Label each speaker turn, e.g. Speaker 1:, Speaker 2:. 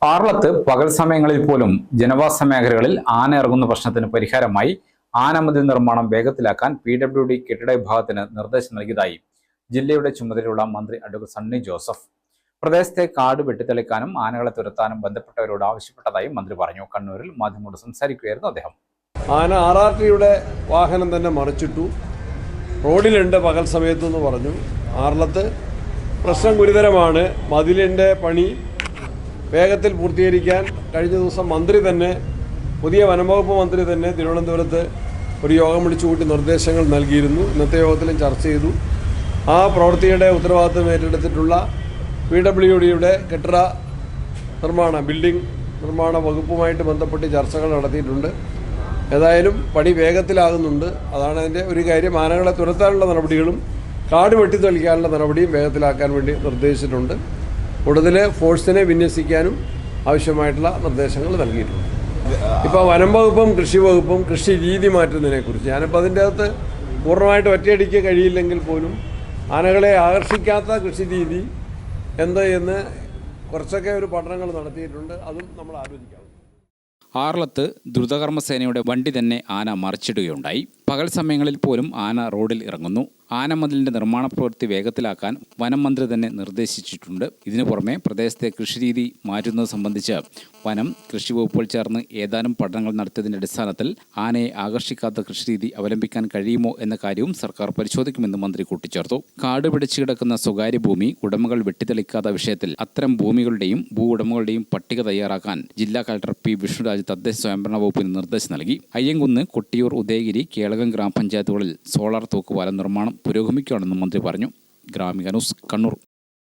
Speaker 1: ആറളത്ത് പകൽ സമയങ്ങളിൽ പോലും ജനവാസ മേഖലകളിൽ ആന ഇറങ്ങുന്ന പ്രശ്നത്തിന് പരിഹാരമായി ആനമതിൽ നിർമ്മാണം വേഗത്തിലാക്കാൻ PWD കെട്ടിട വിഭാഗത്തിന് നിർദ്ദേശം നൽകിയതായി ജില്ലയുടെ ചുമതലയുള്ള മന്ത്രി അഡ്വക്കേറ്റ് സണ്ണി ജോസഫ്. പ്രദേശത്തെ കാട് വെട്ടിത്തെളിക്കാനും ആനകളെ തുരത്താനും ബന്ധപ്പെട്ടവരോട് ആവശ്യപ്പെട്ടതായി മന്ത്രി പറഞ്ഞു. കണ്ണൂരിൽ മാധ്യമങ്ങളോട് സംസാരിക്കുകയായിരുന്നു അദ്ദേഹം.
Speaker 2: ആന RRTയുടെ വാഹനം തന്നെ മറിച്ചിട്ടു, റോഡിലുണ്ട് പകൽ സമയത്തെന്ന് പറഞ്ഞു. ആറളത്ത് പ്രശ്നം ഗുരുതരമാണ്. മതിലിൻ്റെ പണി വേഗത്തിൽ പൂർത്തീകരിക്കാൻ കഴിഞ്ഞ ദിവസം മന്ത്രി തന്നെ, പുതിയ വനംവകുപ്പ് മന്ത്രി തന്നെ തിരുവനന്തപുരത്ത് ഒരു യോഗം വിളിച്ചുകൂട്ടി നിർദ്ദേശങ്ങൾ നൽകിയിരുന്നു. ഇന്നത്തെ യോഗത്തിലും ചർച്ച ചെയ്തു. ആ പ്രവൃത്തിയുടെ ഉത്തരവാദിത്വം ഏറ്റെടുത്തിട്ടുള്ള PWDയുടെ കെട്ടിട ബിൽഡിംഗ് നിർമ്മാണ വകുപ്പുമായിട്ട് ബന്ധപ്പെട്ട് ചർച്ചകൾ നടത്തിയിട്ടുണ്ട്. ഏതായാലും പണി വേഗത്തിലാകുന്നുണ്ട്. അതാണ് അതിൻ്റെ ഒരു കാര്യം. ആനകളെ തുരത്താനുള്ള നടപടികളും കാട് വെട്ടിത്തെളിക്കാനുള്ള നടപടിയും വേഗത്തിലാക്കാൻ വേണ്ടി നിർദ്ദേശിച്ചിട്ടുണ്ട്. കൂടുതൽ ഫോഴ്സിനെ വിന്യസിക്കാനും ആവശ്യമായിട്ടുള്ള നിർദ്ദേശങ്ങൾ നൽകിയിട്ടുണ്ട്. ഇപ്പോൾ വനം വകുപ്പും കൃഷി വകുപ്പും കൃഷി രീതി മാറ്റുന്നതിനെക്കുറിച്ച്, ഞാനിപ്പോൾ അതിൻ്റെ അകത്ത് പൂർണ്ണമായിട്ട് ഒറ്റയടിക്ക് കഴിയില്ലെങ്കിൽ പോലും ആനകളെ ആകർഷിക്കാത്ത കൃഷി രീതി എന്ത് എന്ന് കുറച്ചൊക്കെ ഒരു പഠനങ്ങൾ നടത്തിയിട്ടുണ്ട്. അതും നമ്മൾ ആലോചിക്കാം.
Speaker 1: ആറളത്ത് ദ്രുതകർമ്മസേനയുടെ വണ്ടി തന്നെ ആന മറിച്ചിടുകയുണ്ടായി. പകൽ സമയങ്ങളിൽ പോലും ആന റോഡിൽ ഇറങ്ങുന്നു. ആനമതിലിന്റെ നിർമ്മാണ പ്രവൃത്തി വേഗത്തിലാക്കാൻ വനം മന്ത്രി തന്നെ നിർദ്ദേശിച്ചിട്ടുണ്ട്. ഇതിനു പുറമെ പ്രദേശത്തെ കൃഷിരീതി മാറ്റുന്നത് സംബന്ധിച്ച് വനം, കൃഷി വകുപ്പുകൾ ചേർന്ന് ഏതാനും പഠനങ്ങൾ നടത്തിയതിന്റെ അടിസ്ഥാനത്തിൽ ആനയെ ആകർഷിക്കാത്ത കൃഷിരീതി അവലംബിക്കാൻ കഴിയുമോ എന്ന കാര്യവും സർക്കാർ പരിശോധിക്കുമെന്ന് മന്ത്രി കൂട്ടിച്ചേർത്തു. കാട് പിടിച്ചു കിടക്കുന്ന സ്വകാര്യ ഭൂമി ഉടമകൾ വെട്ടിത്തെളിക്കാത്ത വിഷയത്തിൽ അത്തരം ഭൂമികളുടെയും ഭൂ ഉടമകളുടെയും പട്ടിക തയ്യാറാക്കാൻ ജില്ലാ കളക്ടർ P. വിഷ്ണുരാജ് തദ്ദേശ സ്വയംഭരണ വകുപ്പിന് നിർദ്ദേശം നൽകി. അയ്യങ്കുന്ന്, കൊട്ടിയൂർ, ഉദയഗിരി, കേളകം ഗ്രാമപഞ്ചായത്തുകളിൽ സോളാർ തൂക്കുപാലം നിർമ്മാണം പുരോഗമിക്കുകയാണെന്നും മന്ത്രി പറഞ്ഞു. ഗ്രാമിക ന്യൂസ്, കണ്ണൂർ.